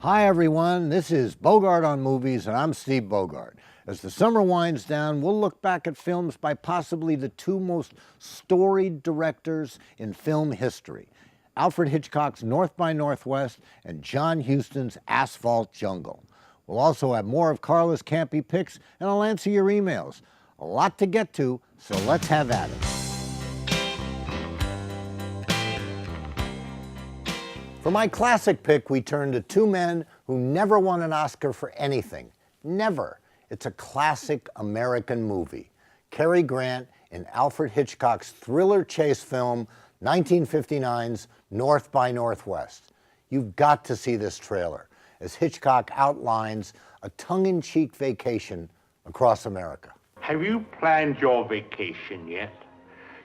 Hi everyone, this is Bogart on Movies and I'm Steve Bogart. As the summer winds down, we'll look back at films by possibly the two most storied directors in film history. Alfred Hitchcock's North by Northwest and John Huston's Asphalt Jungle. We'll also have more of Carla's Campy Pics and I'll answer your emails. A lot to get to, so let's have at it. For my classic pick, we turn to two men who never won an Oscar for anything. Never. It's a classic American movie. Cary Grant in Alfred Hitchcock's thriller chase film, 1959's North by Northwest. You've got to see this trailer, as Hitchcock outlines a tongue-in-cheek vacation across America. Have you planned your vacation yet?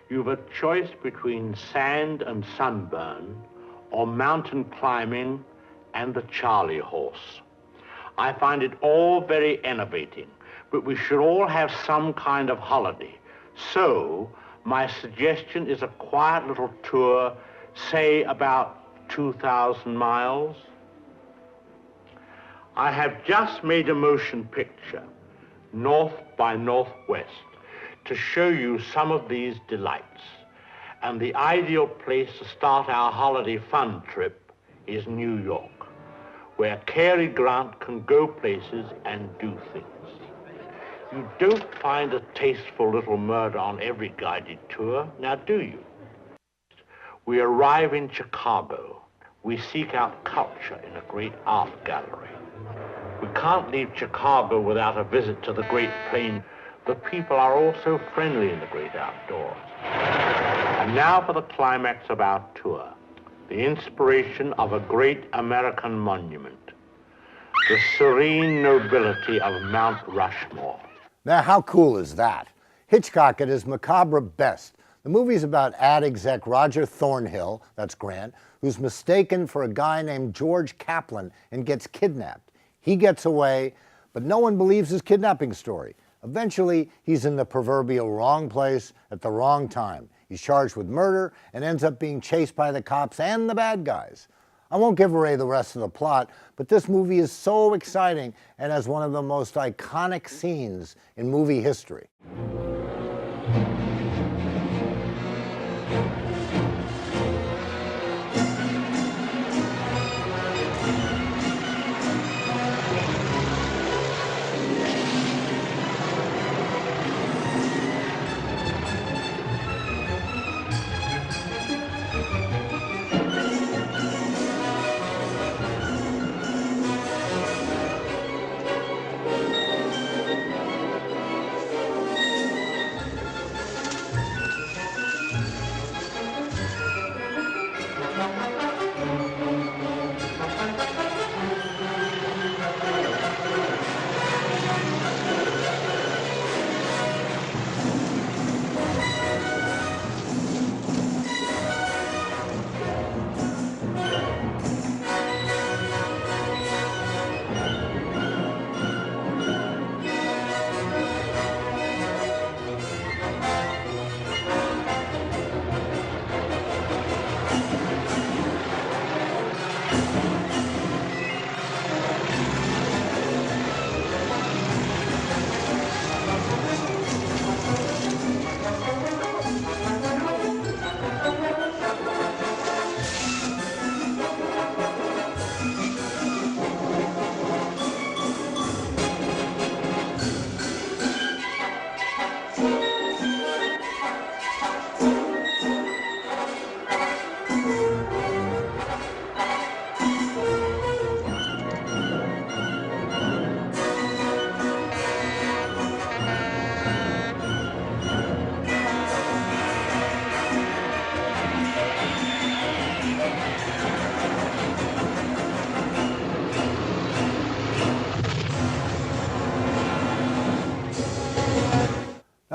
You've a choice between sand and sunburn, or mountain climbing and the Charlie horse. I find it all very enervating, but we should all have some kind of holiday. So my suggestion is a quiet little tour, say about 2,000 miles. I have just made a motion picture, North by Northwest, to show you some of these delights. And the ideal place to start our holiday fun trip is New York, where Cary Grant can go places and do things. You don't find a tasteful little murder on every guided tour, now do you? We arrive in Chicago. We seek out culture in a great art gallery. We can't leave Chicago without a visit to the Great Plain. The people are all so friendly in the great outdoors. And now for the climax of our tour, the inspiration of a great American monument, the serene nobility of Mount Rushmore. Now, how cool is that? Hitchcock at his macabre best. The movie's about ad exec Roger Thornhill, that's Grant, who's mistaken for a guy named George Kaplan and gets kidnapped. He gets away, but no one believes his kidnapping story. Eventually, he's in the proverbial wrong place at the wrong time. He's charged with murder and ends up being chased by the cops and the bad guys. I won't give away the rest of the plot, but this movie is so exciting and has one of the most iconic scenes in movie history.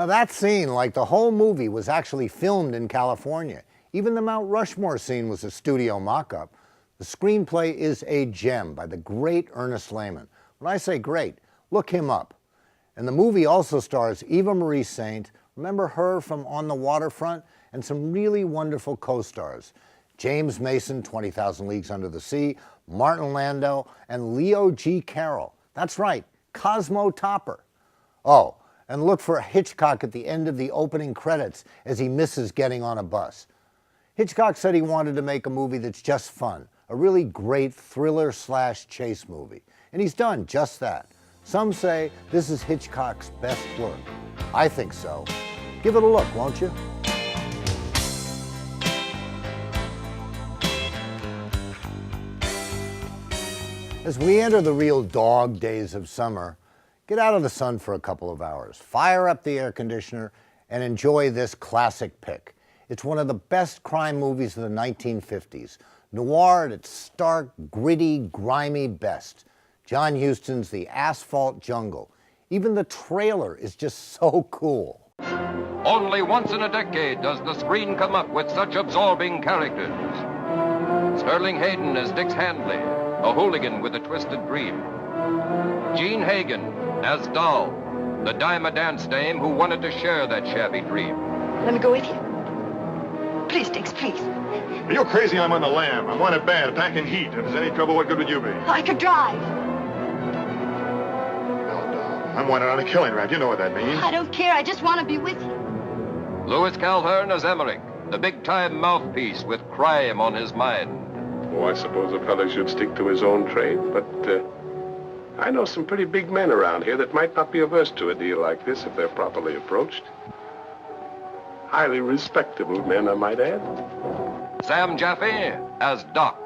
Now that scene, like the whole movie, was actually filmed in California. Even the Mount Rushmore scene was a studio mock-up. The screenplay is a gem by the great Ernest Lehman. When I say great, look him up. And the movie also stars Eva Marie Saint, remember her from On the Waterfront, and some really wonderful co-stars. James Mason, 20,000 Leagues Under the Sea, Martin Landau, and Leo G. Carroll. That's right, Cosmo Topper. Oh, and look for Hitchcock at the end of the opening credits as he misses getting on a bus. Hitchcock said he wanted to make a movie that's just fun, a really great thriller/chase movie. And he's done just that. Some say this is Hitchcock's best work. I think so. Give it a look, won't you? As we enter the real dog days of summer, get out of the sun for a couple of hours, fire up the air conditioner, and enjoy this classic pick. It's one of the best crime movies of the 1950s. Noir at its stark, gritty, grimy best. John Huston's The Asphalt Jungle. Even the trailer is just so cool. Only once in a decade does the screen come up with such absorbing characters. Sterling Hayden as Dix Handley, a hooligan with a twisted dream. Gene Hagen as Doll, the dime-a-dance dame who wanted to share that shabby dream. Let me go with you. Please, Dix, please. You're crazy. I'm on the lam. I'm wanted bad, packing heat. If there's any trouble, what good would you be? I could drive. No, Doll. I'm wanted on a killing rap. You know what that means. I don't care. I just want to be with you. Louis Calhern as Emmerich, the big-time mouthpiece with crime on his mind. Oh, I suppose a fellow should stick to his own trade, but I know some pretty big men around here that might not be averse to a deal like this if they're properly approached. Highly respectable men, I might add. Sam Jaffe as Doc.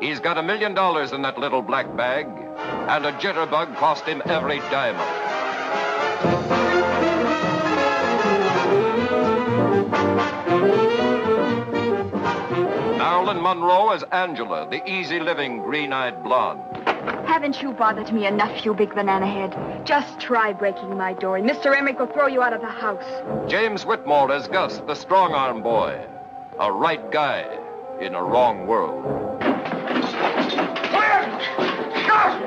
He's got $1 million in that little black bag, and a jitterbug cost him every dime of it. Marilyn Monroe as Angela, the easy-living, green-eyed blonde. Haven't you bothered me enough, you big banana head? Just try breaking my door, and Mr. Emmerich will throw you out of the house. James Whitmore as Gus, the strong-arm boy. A right guy in a wrong world.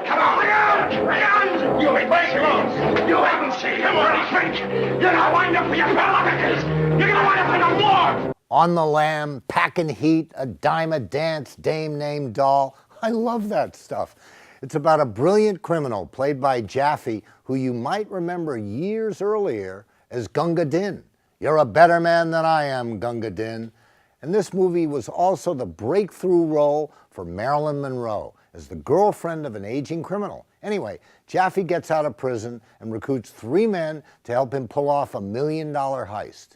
Come on, bring on! You ain't breaking loose! You haven't seen him already, Frank! You're gonna wind up with your pillows! You're gonna wind up on the floor! On the lam, packing heat, a dime-a-dance dame named Doll. I love that stuff. It's about a brilliant criminal played by Jaffe, who you might remember years earlier as Gunga Din. You're a better man than I am, Gunga Din. And this movie was also the breakthrough role for Marilyn Monroe as the girlfriend of an aging criminal. Anyway, Jaffe gets out of prison and recruits 3 men to help him pull off a $1 million heist.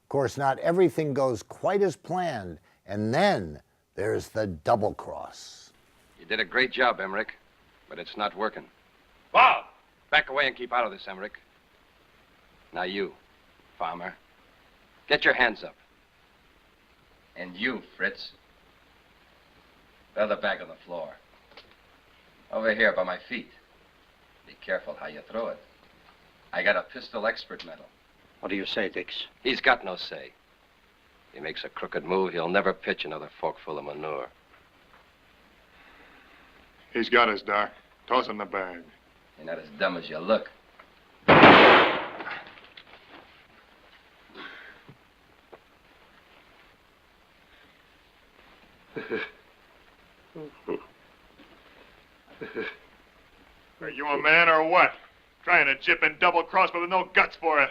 Of course, not everything goes quite as planned, and then there's the double cross. You did a great job, Emmerich, but it's not working. Bob! Back away and keep out of this, Emmerich. Now you, Farmer, get your hands up. And you, Fritz. Throw the bag on the floor. Over here by my feet. Be careful how you throw it. I got a pistol expert medal. What do you say, Dix? He's got no say. If he makes a crooked move, he'll never pitch another forkful of manure. He's got us, Doc. Toss him the bag. You're not as dumb as you look. Are you a man or what? Trying to jip and double cross but with no guts for it.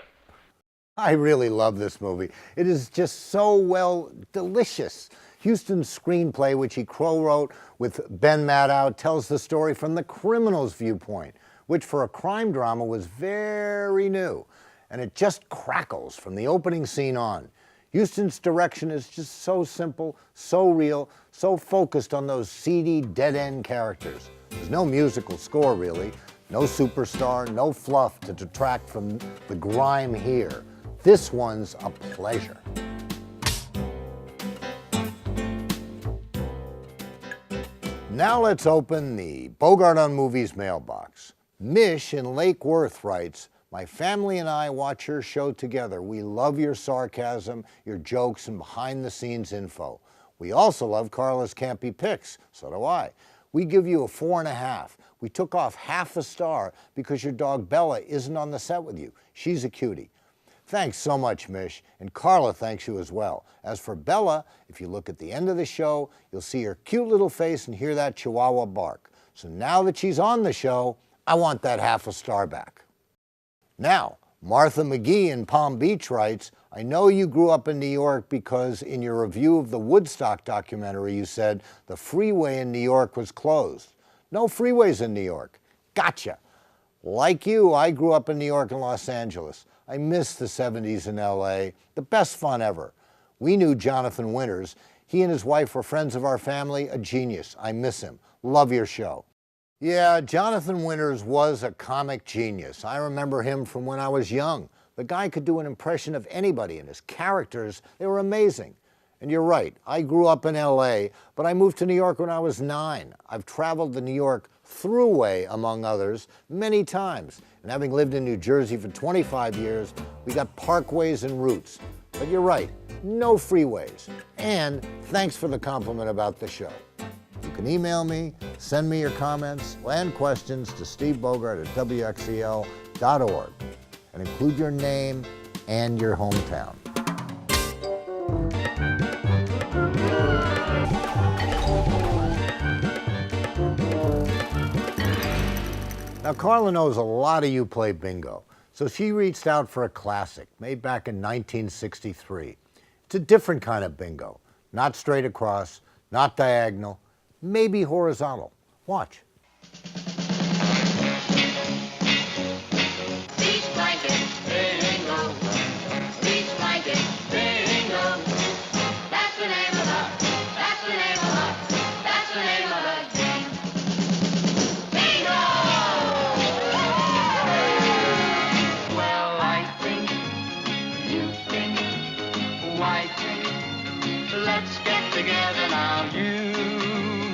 I really love this movie. It is just so, well, delicious. Huston's screenplay, which he co-wrote with Ben Maddow, tells the story from the criminal's viewpoint, which for a crime drama was very new. And it just crackles from the opening scene on. Huston's direction is just so simple, so real, so focused on those seedy, dead-end characters. There's no musical score, really. No superstar, no fluff to detract from the grime here. This one's a pleasure. Now let's open the Bogart on Movies mailbox. Mish in Lake Worth writes, "My family and I watch your show together. We love your sarcasm, your jokes, and behind-the-scenes info. We also love Carla's Campy Pics. So do I. We give you a 4.5. We took off half a star because your dog Bella isn't on the set with you. She's a cutie. Thanks so much, Mish. And Carla thanks you as well. As for Bella, if you look at the end of the show, you'll see her cute little face and hear that Chihuahua bark. So now that she's on the show, I want that half a star back. Now, Martha McGee in Palm Beach writes, I know you grew up in New York because in your review of the Woodstock documentary you said the freeway in New York was closed. No freeways in New York. Gotcha. Like you, I grew up in New York and Los Angeles. I miss the 70s in LA. The best fun ever. We knew Jonathan Winters. He and his wife were friends of our family, a genius. I miss him. Love your show. Yeah, Jonathan Winters was a comic genius. I remember him from when I was young. The guy could do an impression of anybody, and his characters, they were amazing. And you're right, I grew up in LA, but I moved to New York when I was 9. I've traveled the New York Thruway, among others, many times. And having lived in New Jersey for 25 years, we got parkways and routes. But you're right, no freeways. And thanks for the compliment about the show. You can email me, send me your comments and questions to stevebogart@wxel.org and include your name and your hometown. Now, Carla knows a lot of you play bingo, so she reached out for a classic made back in 1963. It's a different kind of bingo, not straight across, not diagonal, maybe horizontal. Watch. Beach blanket bingo. Beach blanket bingo. That's the name of the game. Bingo! Well, I think, you think, why think, let's get together now. You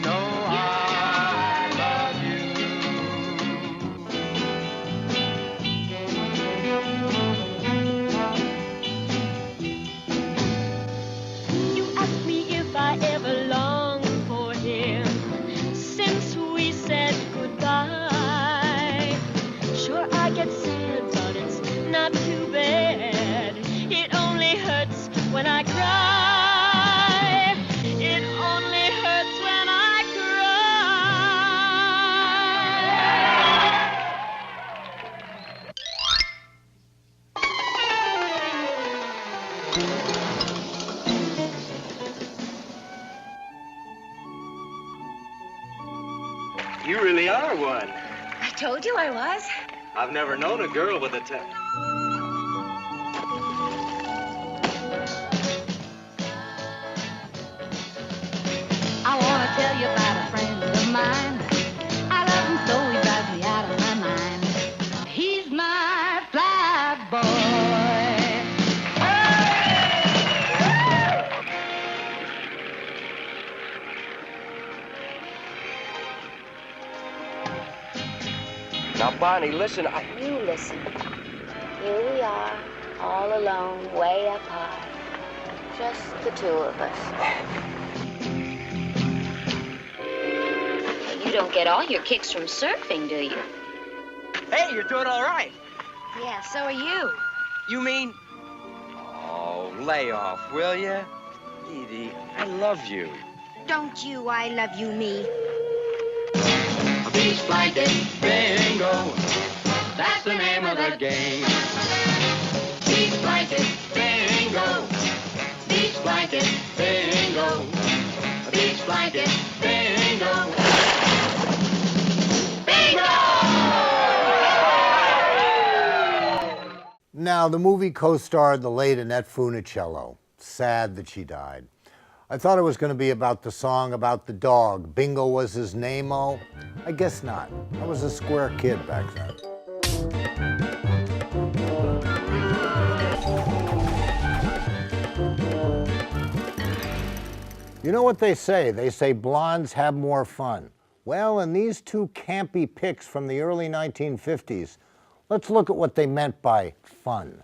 know I love you. You asked me if I ever longed for him since we said goodbye. Sure, I get sad, but it's not too bad. It only hurts when I cry. It only hurts when I You really are one. I told you I was. I've never known a girl with a I want to tell you about a friend of mine. I love him so he drives me out of my mind. He's my fly boy. Now, Bonnie, listen, You listen. Here we are, all alone, way up high. Just the two of us. You don't get all your kicks from surfing, do you? Hey, you're doing all right. Yeah, so are you. You mean... Oh, lay off, will ya? Dee Dee, I love you. Don't you, I love you, me. Beach blanket bingo. That's the name of the game. Beach blanket bingo. Beach blanket bingo. Beach blanket bingo. Bingo! Now, the movie co-starred the late Annette Funicello. Sad that she died. I thought it was going to be about the song about the dog. Bingo was his name-o. I guess not. I was a square kid back then. You know what they say? They say blondes have more fun. Well, in these two campy pics from the early 1950s, let's look at what they meant by fun.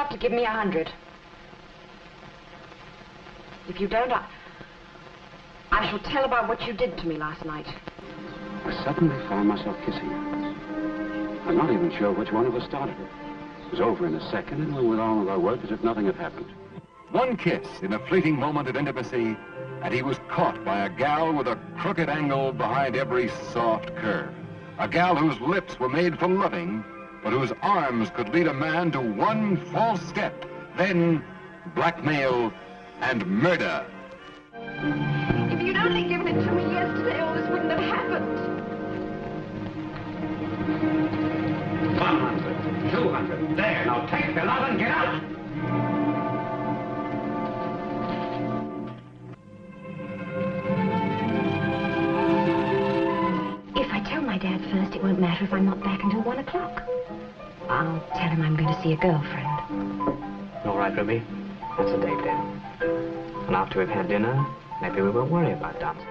got to give me 100. If you don't, I shall tell about what you did to me last night. I suddenly found myself kissing her. I'm not even sure which one of us started it. It was over in a second, and we went on with our work as if nothing had happened. One kiss in a fleeting moment of intimacy, and he was caught by a gal with a crooked angle behind every soft curve. A gal whose lips were made for loving, but whose arms could lead a man to one false step, then blackmail and murder. If you'd only given it to me yesterday, all this wouldn't have happened. 100, 200. There, now take the lot and get out. If I tell my dad first, it won't matter if I'm not back until 1 o'clock. I'll tell him I'm going to see a girlfriend. All right, Ruby. That's a date then. And after we've had dinner, maybe we won't worry about dancing.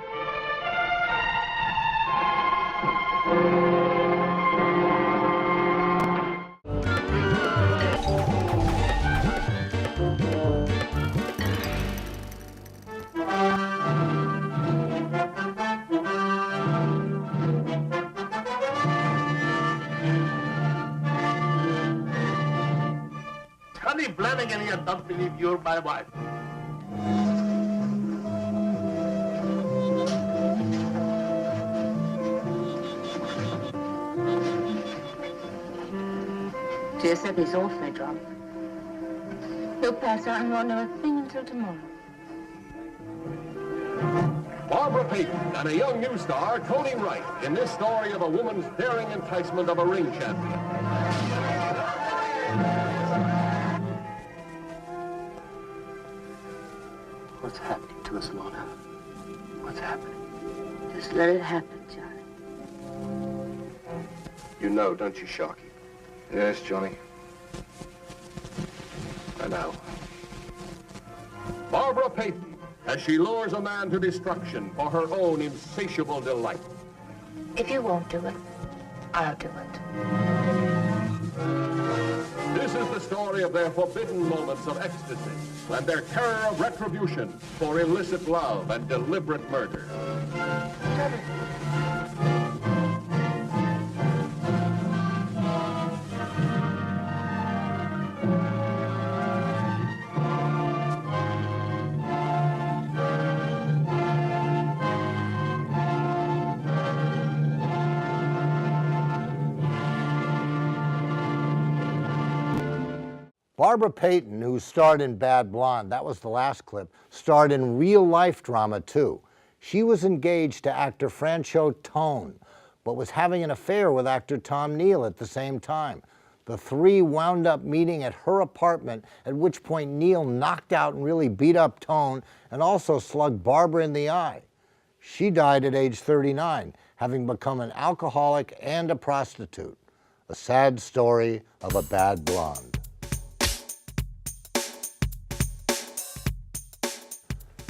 Honey Flanagan here don't believe you're my wife. Dear said he's awfully drunk. He'll pass out and won't know a thing until tomorrow. Barbara Payton and a young new star, Tony Wright, in this story of a woman's daring enticement of a ring champion. What's happening to us, Lorna? What's happening? Just let it happen, Johnny. You know, don't you, Sharky? Yes, Johnny. I know. Barbara Payton, as she lures a man to destruction for her own insatiable delight. If you won't do it, I'll do it. This is the story of their forbidden moments of ecstasy and their terror of retribution for illicit love and deliberate murder. Barbara Payton, who starred in Bad Blonde, that was the last clip, starred in real-life drama too. She was engaged to actor Franchot Tone, but was having an affair with actor Tom Neal at the same time. The three wound up meeting at her apartment, at which point Neal knocked out and really beat up Tone and also slugged Barbara in the eye. She died at age 39, having become an alcoholic and a prostitute. A sad story of a bad blonde.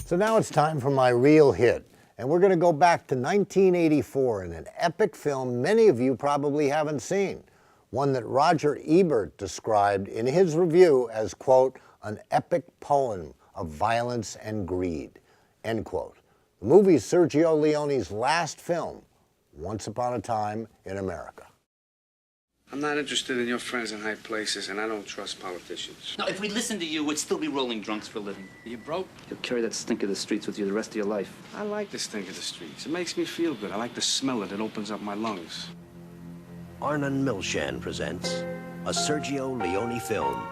So now it's time for my real hit, and we're going to go back to 1984 in an epic film many of you probably haven't seen, one that Roger Ebert described in his review as, quote, an epic poem of violence and greed, end quote. The movie is Sergio Leone's last film, Once Upon a Time in America. I'm not interested in your friends in high places, and I don't trust politicians. No, if we listened to you, we'd still be rolling drunks for a living. Are you broke? You'll carry that stink of the streets with you the rest of your life. I like the stink of the streets. It makes me feel good. I like the smell it. It opens up my lungs. Arnon Milchan presents a Sergio Leone film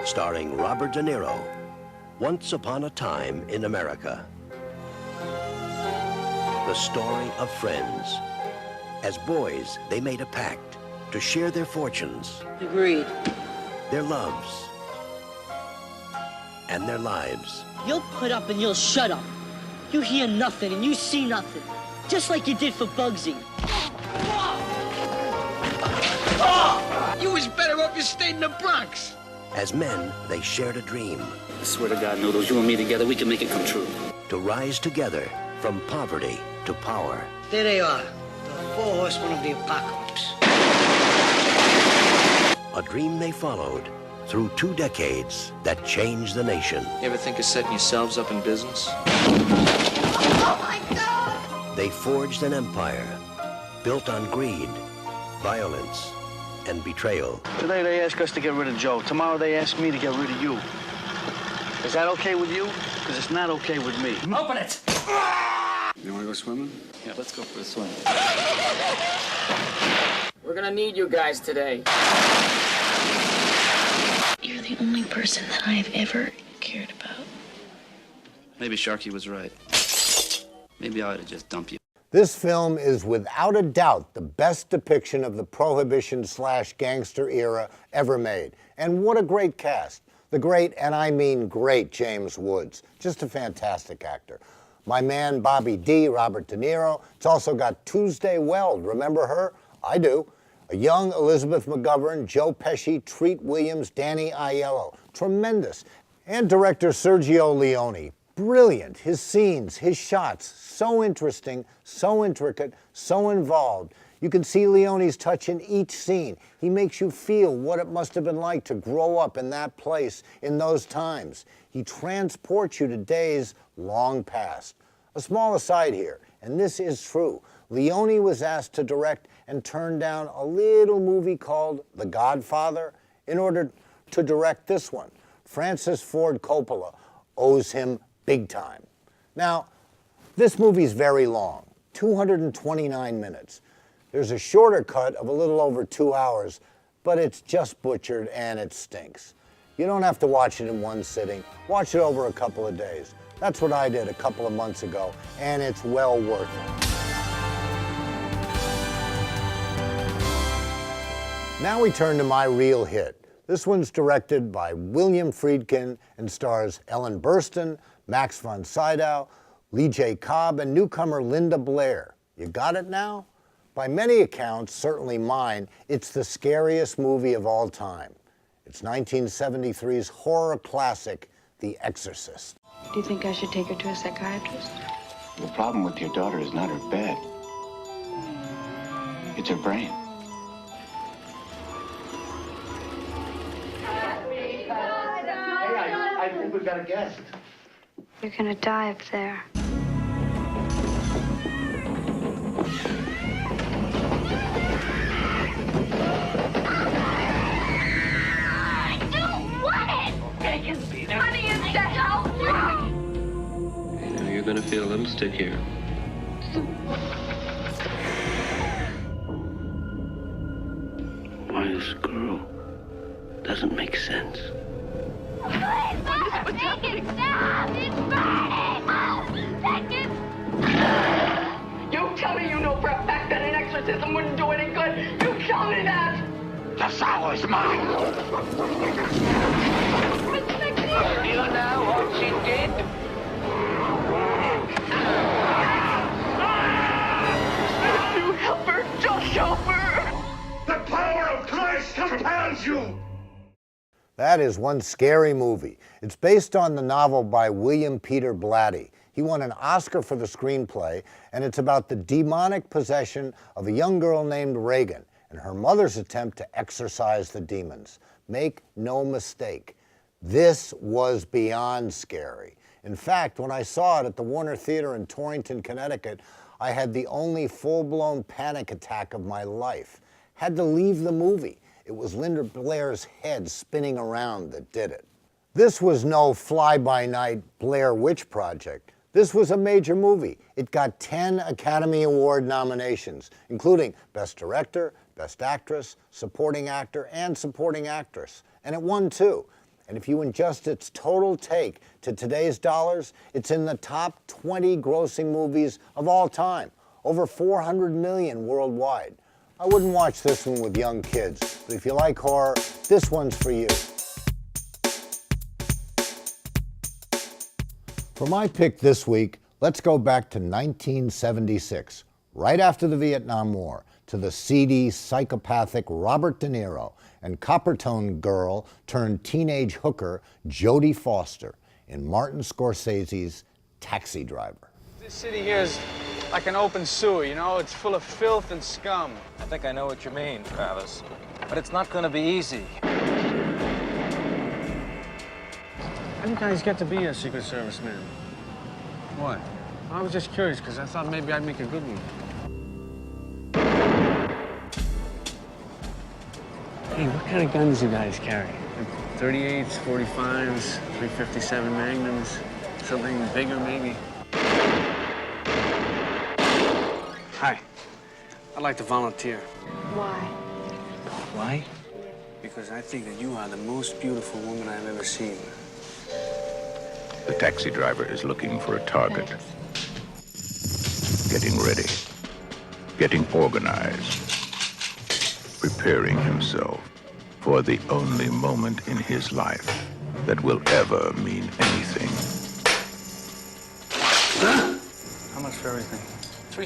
starring Robert De Niro, Once Upon a Time in America. The story of friends. As boys, they made a pact to share their fortunes. Agreed. Their loves. And their lives. You'll put up and you'll shut up. You hear nothing and you see nothing. Just like you did for Bugsy. You was better off you stayed in the Bronx. As men, they shared a dream. I swear to God, Noodles, you and me together, we can make it come true. To rise together from poverty to power. There they are, the four horsemen of the apocalypse. A dream they followed through 2 decades that changed the nation. You ever think of setting yourselves up in business? Oh, my God! They forged an empire built on greed, violence, and betrayal. Today they ask us to get rid of Joe. Tomorrow they ask me to get rid of you. Is that okay with you? Because it's not okay with me. Open it! You want to go swimming? Yeah, let's go for a swim. We're gonna need you guys today. You're the only person that I've ever cared about. Maybe Sharky was right. Maybe I ought to just dump you. This film is without a doubt the best depiction of the Prohibition/gangster era ever made. And what a great cast. The great, and I mean great, James Woods. Just a fantastic actor. My man Bobby D, Robert De Niro. It's also got Tuesday Weld. Remember her? I do. A young Elizabeth McGovern, Joe Pesci, Treat Williams, Danny Aiello. Tremendous. And director Sergio Leone. Brilliant. His scenes, his shots, so interesting, so intricate, so involved. You can see Leone's touch in each scene. He makes you feel what it must have been like to grow up in that place in those times. He transports you to days long past. A small aside here, and this is true. Leone was asked to direct and turn down a little movie called The Godfather in order to direct this one. Francis Ford Coppola owes him big time. Now, this movie's very long, 229 minutes. There's a shorter cut of a little over 2 hours, but it's just butchered and it stinks. You don't have to watch it in one sitting. Watch it over a couple of days. That's what I did a couple of months ago, and it's well worth it. Now we turn to my real hit. This one's directed by William Friedkin and stars Ellen Burstyn, Max von Sydow, Lee J. Cobb, and newcomer Linda Blair. You got it now? By many accounts, certainly mine, it's the scariest movie of all time. It's 1973's horror classic, The Exorcist. Do you think I should take her to a psychiatrist? The problem with your daughter is not her bed. It's her brain. Hey, I think we've got a guest. You're gonna die up there. You're gonna feel a little stickier. Why this girl doesn't make sense. You tell me you know for a fact that an exorcism wouldn't do any good. You tell me that. The soul is mine. You know what she did? You help her, just help her. The power of Christ compels you. That is one scary movie. It's based on the novel by William Peter Blatty. He won an Oscar for the screenplay, and it's about the demonic possession of a young girl named Reagan and her mother's attempt to exorcise the demons. Make no mistake, this was beyond scary. In fact, when I saw it at the Warner Theater in Torrington, Connecticut, I had the only full-blown panic attack of my life. Had to leave the movie. It was Linda Blair's head spinning around that did it. This was no fly-by-night Blair Witch Project. This was a major movie. It got 10 Academy Award nominations, including Best Director, Best Actress, Supporting Actor, and Supporting Actress. And it won too. And if you adjust its total take to today's dollars, it's in the top 20 grossing movies of all time. Over 400 million worldwide. I wouldn't watch this one with young kids, but if you like horror, this one's for you. For my pick this week, let's go back to 1976, right after the Vietnam War, to the seedy, psychopathic Robert De Niro and Coppertone girl turned teenage hooker Jodie Foster in Martin Scorsese's Taxi Driver. This city here is like an open sewer, you know? It's full of filth and scum. I think I know what you mean, Travis. But it's not going to be easy. How do you guys get to be a Secret Service man? What? I was just curious, because I thought maybe I'd make a good one. Hey, what kind of guns do you guys carry? 38s, 45s, 357 Magnums, something bigger maybe? Hi. I'd like to volunteer. Why? Why? Because I think that you are the most beautiful woman I've ever seen. The taxi driver is looking for a target. Getting ready. Getting organized. Preparing himself for the only moment in his life that will ever mean anything. How much for everything?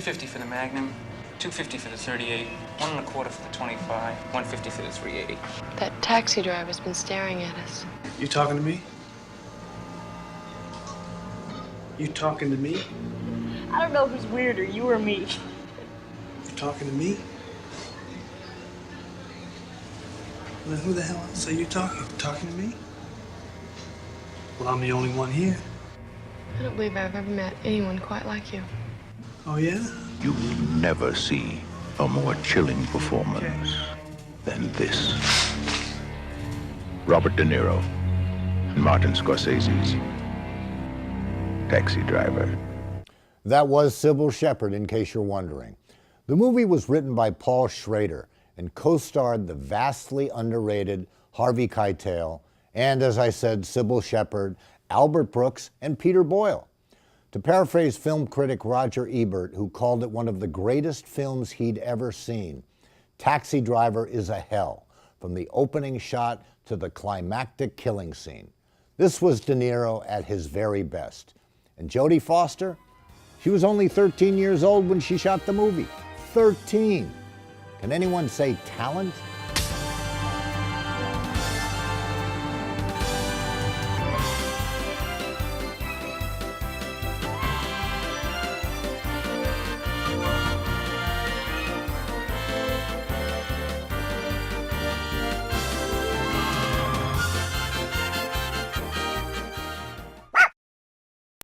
$350 for the Magnum, $250 for the 38, $1.25 for the 25, $150 for the 380. That taxi driver's been staring at us. You talking to me? You talking to me? I don't know who's weirder, you or me. You talking to me? Well, who the hell else are you talking? Talking to me? Well, I'm the only one here. I don't believe I've ever met anyone quite like you. Oh, yeah? You will never see a more chilling performance than this. Robert De Niro and Martin Scorsese's Taxi Driver. That was Sybil Shepherd, in case you're wondering. The movie was written by Paul Schrader and co-starred the vastly underrated Harvey Keitel and, as I said, Sybil Shepherd, Albert Brooks, and Peter Boyle. To paraphrase film critic Roger Ebert, who called it one of the greatest films he'd ever seen, Taxi Driver is a hell, from the opening shot to the climactic killing scene. This was De Niro at his very best. And Jodie Foster? She was only 13 years old when she shot the movie. 13! Can anyone say talent?